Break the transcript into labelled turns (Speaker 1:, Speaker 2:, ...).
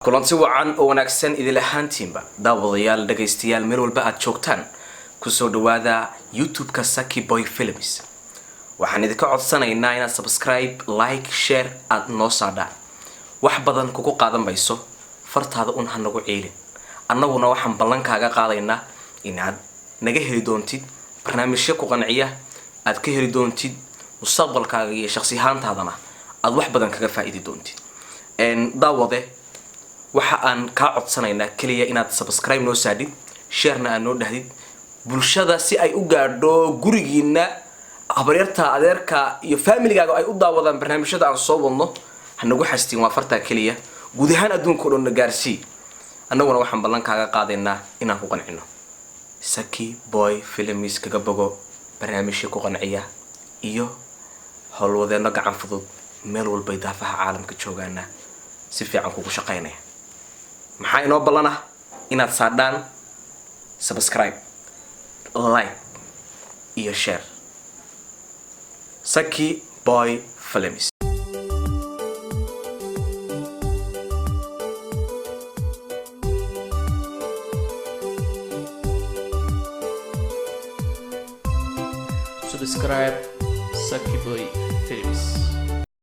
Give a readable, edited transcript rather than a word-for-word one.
Speaker 1: kulanti wacan oo wanaagsan idil ahaantiinba daawadayaal dhageystayaal meel walba aad joogtaan ku soo dhawaada YouTube-ka Saki Boy Films. waxaan idinka codsanaynaa inaad subscribe, like, share aad noo saadhaan. wax badan kugu qaadan bayso fartaada un ha nagu ciilin. annaguna waxaan ballankaaga qaadaynaa inaad naga heli doontid barnaamijyo ku qanciya, aad ka heli doontid mustaqbalkaaga iyo shakhsi ahaantaadana aad wax badan kaga faa'iidi doontid. daawade waxa aan ka codsanaynaa kaliya inaad subscribe noo saadid, share-na aad noo dhahdid bulshada si ay u gaadho gurigiina, habaryarta, adeerka iyo family-gaaga ay u daawadaan barnaamijyada aan soo wadno. hanagu xastiin waa farta kaliya guud ahaan adduunka oo dhan gaarsii. annaguna waxaan ballankaaga qaadaynaa inaan ku qancino. Saki Boy Films kaga bogo barnaamijyo ku qanciya iyo howlwadeeno gacan fudud meel walba daafaha caalamka joogaana si fiican kugu shaqeynaya. maxaa inoo ballana inaad saadhaan subscribe, like iyo share. Saki Boy Films.
Speaker 2: Subscribe Saki Boy Films.